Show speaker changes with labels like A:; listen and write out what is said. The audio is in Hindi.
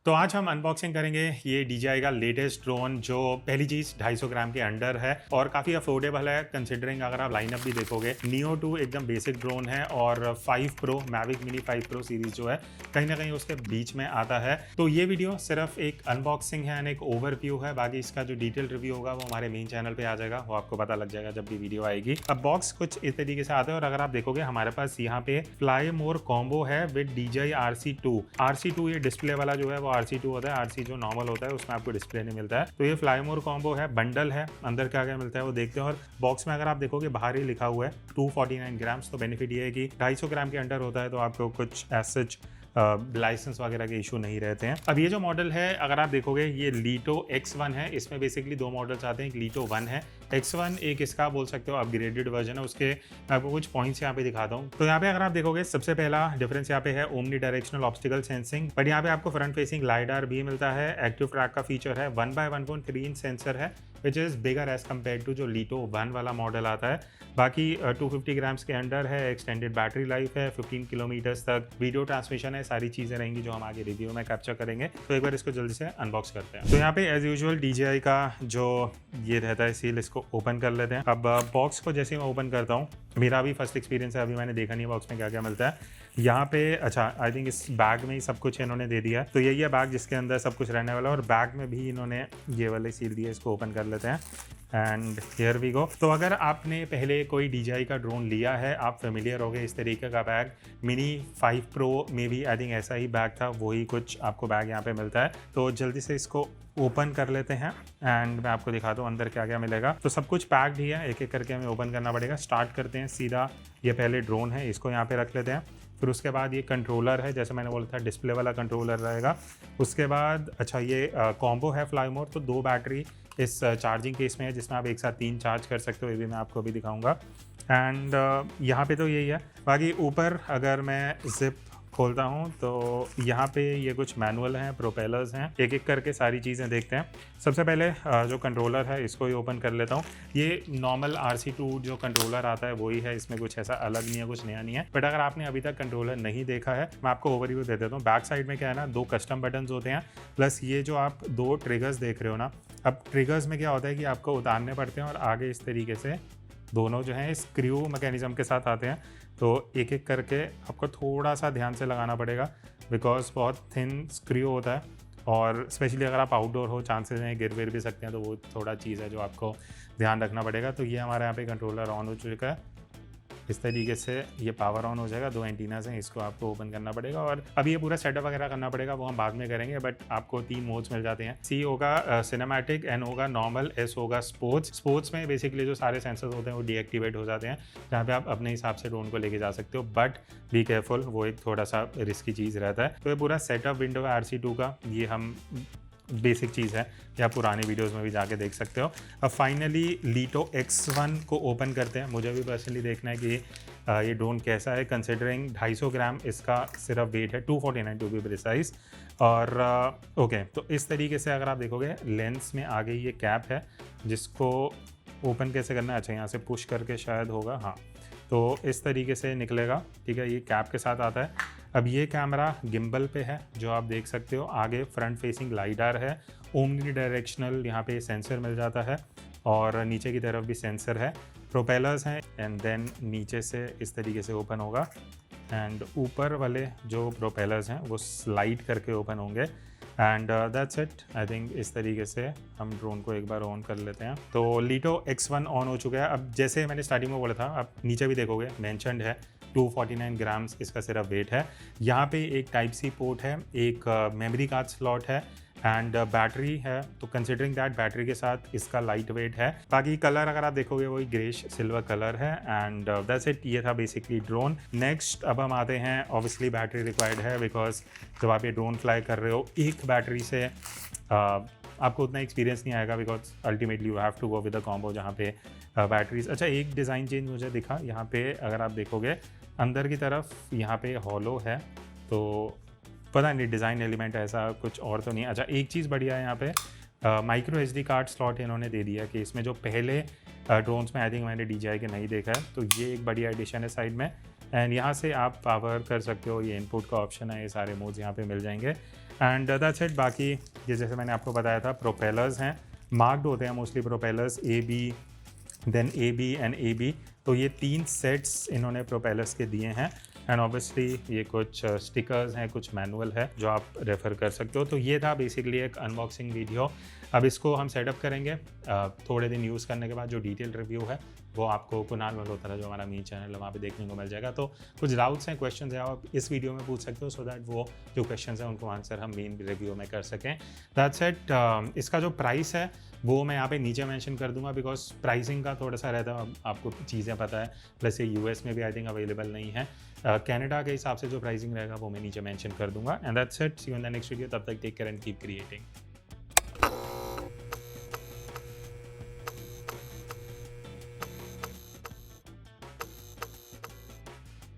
A: तो आज हम अनबॉक्सिंग करेंगे ये DJI का लेटेस्ट ड्रोन जो पहली चीज 250 ग्राम के अंडर है और काफी अफोर्डेबल है कंसिडरिंग अगर आप लाइनअप भी देखोगे। नियो 2 एकदम बेसिक ड्रोन है और 5 pro Mavic mini 5 pro series जो है कहीं ना कहीं उसके बीच में आता है। तो ये वीडियो सिर्फ एक अनबॉक्सिंग है एंड एक ओवरव्यू है, बाकी इसका जो डिटेल रिव्यू होगा वो हमारे मेन चैनल पे आ जाएगा, वो आपको पता लग जाएगा जब भी वीडियो आएगी। अब बॉक्स कुछ इस तरीके से आता है और अगर आप देखोगे हमारे पास यहाँ पे फ्लाई मोर कॉम्बो है विद DJI RC2 ये डिस्प्ले वाला जो है वो RC2 होता है। RC जो नॉर्मल होता है उसमें आपको डिस्प्ले नहीं मिलता है। तो ये फ्लाई मोर कॉम्बो है, बंडल है, अंदर क्या क्या मिलता है वो देखते हैं। और बॉक्स में अगर आप देखोगे बाहर ही लिखा हुआ है 249 ग्राम्स। तो बेनिफिट ये है कि 250 ग्राम के अंडर होता है तो आपको कुछ एज लाइसेंस वगैरह के इशू नहीं रहते हैं। अब ये जो मॉडल है अगर आप देखोगे ये लीटो X1 है। इसमें बेसिकली दो मॉडल्स आते हैं, एक लीटो 1 है, X1 एक इसका बोल सकते हो अपग्रेडेड वर्जन है। उसके मैं आपको कुछ पॉइंट्स यहाँ पे दिखाता हूँ। तो यहाँ पे अगर आप देखोगे सबसे पहला डिफरेंस यहाँ पे है omni directional obstacle sensing, but यहाँ पे आपको फ्रंट फेसिंग लाइडार भी मिलता है। एक्टिव ट्रैक का फीचर है, 1/1.3 इंच सेंसर है which is bigger as compare to जो लीटो 1 वाला मॉडल आता है। बाकी 250 ग्राम्स के अंडर है, एक्सटेंडेड बैटरी लाइफ है, 15 किलोमीटर्स तक वीडियो ट्रांसमिशन है, सारी चीज़ें रहेंगी जो हम आगे रिव्यू में कैप्चर करेंगे। तो एक बार इसको जल्दी से अनबॉक्स करते हैं। तो यहाँ पे एज यूजुअल DJI का जो ये रहता है सील, इसको ओपन कर लेते हैं। अब बॉक्स को जैसे मैं ओपन करता हूँ, मेरा भी फर्स्ट एक्सपीरियंस है, अभी मैंने देखा नहीं बॉक्स में क्या क्या मिलता है। यहाँ पे अच्छा आई थिंक इस बैग में ही सब कुछ इन्होंने दे दिया है। तो यही है बैग जिसके अंदर सब कुछ रहने वाला है और बैग में भी इन्होंने ये वाले सील दिए, इसको ओपन कर लेते हैं एंड हियर वी गो। तो अगर आपने पहले कोई DJI का ड्रोन लिया है, आप फेमिलियर हो गए इस तरीके का बैग। मिनी 5 प्रो में भी आई थिंक ऐसा ही बैग था, वही कुछ आपको बैग यहाँ पे मिलता है। तो जल्दी से इसको ओपन कर लेते हैं एंड मैं आपको दिखाता हूँ अंदर क्या क्या मिलेगा। तो सब कुछ पैक्ड ही है, एक एक करके हमें ओपन करना पड़ेगा। स्टार्ट करते हैं सीधा, ये पहले ड्रोन है, इसको यहाँ पे रख लेते हैं। फिर उसके बाद ये कंट्रोलर है, जैसे मैंने बोला था डिस्प्ले वाला कंट्रोलर रहेगा। उसके बाद अच्छा ये कॉम्बो है फ्लाई मोर, तो 2 बैटरी इस चार्जिंग केस में है जिसमें आप एक साथ 3 चार्ज कर सकते हो, ये भी मैं आपको अभी दिखाऊंगा। एंड यहाँ पे तो यही है। बाकी ऊपर अगर मैं जिप खोलता हूँ तो यहाँ पे ये कुछ मैनुअल हैं, प्रोपेलर्स हैं, एक एक करके सारी चीज़ें देखते हैं। सबसे पहले जो कंट्रोलर है इसको ही ओपन कर लेता हूँ। ये नॉर्मल RC2 जो कंट्रोलर आता है वही है, इसमें कुछ ऐसा अलग नहीं है, कुछ नया नहीं है। बट अगर आपने अभी तक कंट्रोलर नहीं देखा है, मैं आपको ओवरव्यू दे देता हूँ। बैक साइड में क्या है ना, 2 कस्टम बटन्स होते हैं, प्लस ये जो आप 2 ट्रिगर्स देख रहे हो ना। अब ट्रिगर्स में क्या होता है कि आपको उतारने पड़ते हैं और आगे इस तरीके से दोनों जो हैं स्क्रू मैकेनिज्म के साथ आते हैं। तो एक एक करके आपको थोड़ा सा ध्यान से लगाना पड़ेगा बिकॉज बहुत थिन स्क्रू होता है और स्पेशली अगर आप आउटडोर हो चांसेस हैं गिर विर भी सकते हैं, तो वो थोड़ा चीज़ है जो आपको ध्यान रखना पड़ेगा। तो ये हमारे यहाँ पे कंट्रोलर ऑन हो चुका है, इस तरीके से ये पावर ऑन हो जाएगा। 2 एंटीनास हैं, इसको आपको ओपन करना पड़ेगा और अभी ये पूरा सेटअप वगैरह करना पड़ेगा, वो हम बाद में करेंगे। बट आपको 3 मोड्स मिल जाते हैं, C होगा सिनेमैटिक, N होगा नॉर्मल, S होगा स्पोर्ट्स में बेसिकली जो सारे सेंसर्स होते हैं वो डीएक्टिवेट हो जाते हैं, जहाँ पे आप अपने हिसाब से ड्रोन को लेके जा सकते हो। बट बी केयरफुल, वो एक थोड़ा सा रिस्की चीज़ रहता है। तो ये पूरा सेटअप विंडो है RC2 का, ये हम बेसिक चीज़ है, या पुरानी वीडियोस में भी जाके देख सकते हो। अब फाइनली लीटो X1 को ओपन करते हैं। मुझे भी पर्सनली देखना है कि ये ड्रोन कैसा है, कंसिडरिंग 250 ग्राम इसका सिर्फ वेट है, 249 टू बी प्रिसाइज। और ओके, तो इस तरीके से अगर आप देखोगे लेंस में आगे ये कैप है जिसको ओपन कैसे करना है, अच्छा यहाँ से पुश करके शायद होगा, हाँ। तो इस तरीके से निकलेगा, ठीक है, ये कैप के साथ आता है। अब ये कैमरा गिम्बल पे है जो आप देख सकते हो, आगे फ्रंट फेसिंग लाइडार है, ओमनी डायरेक्शनल यहाँ पे सेंसर मिल जाता है और नीचे की तरफ भी सेंसर है, प्रोपेलर्स हैं एंड देन नीचे से इस तरीके से ओपन होगा एंड ऊपर वाले जो प्रोपेलर्स हैं वो स्लाइड करके ओपन होंगे and that's it. I think इस तरीके से हम ड्रोन को एक बार ऑन कर लेते हैं। तो लीटो X1 ऑन हो चुका है। अब जैसे मैंने स्टार्टिंग में बोला था, आप नीचे भी देखोगे मेंशन्ड है 249 ग्राम्स इसका सिर्फ वेट है। यहाँ पे एक Type-C पोर्ट है, एक मेमोरी कार्ड स्लॉट है एंड बैटरी है। तो कंसिडरिंग दैट बैटरी के साथ इसका लाइट वेट है। बाकी कलर अगर आप देखोगे वही ग्रेश सिल्वर कलर है एंड दैट्स इट। ये था बेसिकली ड्रोन। नेक्स्ट अब हम आते हैं, ऑब्वियसली बैटरी रिक्वायर्ड है बिकॉज जब आप ये ड्रोन फ्लाई कर रहे हो एक बैटरी से आपको उतना एक्सपीरियंस नहीं आएगा because ultimately you have to go with a combo जहाँ पे बैटरीज। अच्छा एक डिज़ाइन चेंज मुझे दिखा यहाँ पे, अगर आप देखोगे अंदर की तरफ यहाँ पे हॉलो है, तो पता नहीं डिज़ाइन एलिमेंट ऐसा कुछ और तो नहीं। अच्छा एक चीज़ बढ़िया है यहाँ पे, माइक्रो SD कार्ड स्लॉट इन्होंने दे दिया कि इसमें जो पहले ड्रोन्स में आई थिंक मैंने DJI के नहीं देखा है, तो ये एक बढ़िया एडिशन है साइड में। एंड यहाँ से आप पावर कर सकते हो, ये इनपुट का ऑप्शन है, ये सारे मोड्स यहाँ पे मिल जाएंगे। And that's it. बाकी ये जैसे मैंने आपको बताया था, प्रोपेलर्स हैं, मार्क्ड होते हैं mostly propellers, A B, then A B and A B. तो ये 3 सेट्स इन्होंने प्रोपेलर्स के दिए हैं। एंड ऑब्वियसली ये कुछ स्टिकर्स हैं, कुछ मैनुअल है जो आप रेफ़र कर सकते हो। तो ये था बेसिकली एक अनबॉक्सिंग वीडियो। अब इसको हम सेटअप करेंगे थोड़े दिन यूज़ करने के बाद। जो डिटेल रिव्यू है वो आपको कुणाल मल्होत्रा, जो हमारा मेन चैनल है, वहाँ पे देखने को मिल जाएगा। तो कुछ डाउट्स हैं, क्वेश्चंस हैं, आप इस वीडियो में पूछ सकते हो, सो दैट वो जो क्वेश्चंस हैं उनको आंसर हम मेन रिव्यू में कर सकें। That's it. इसका जो प्राइस है वो मैं यहाँ पे नीचे मेंशन कर दूंगा, बिकॉज प्राइसिंग का थोड़ा सा रहता है, आपको चीज़ें पता है। प्लस ये यूएस में भी आई थिंक अवेलेबल नहीं है। कनाडा के हिसाब से जो प्राइसिंग रहेगा वो मैं नीचे मेंशन कर दूंगा। And that's it, see you in the next video. तब तक take care and keep creating.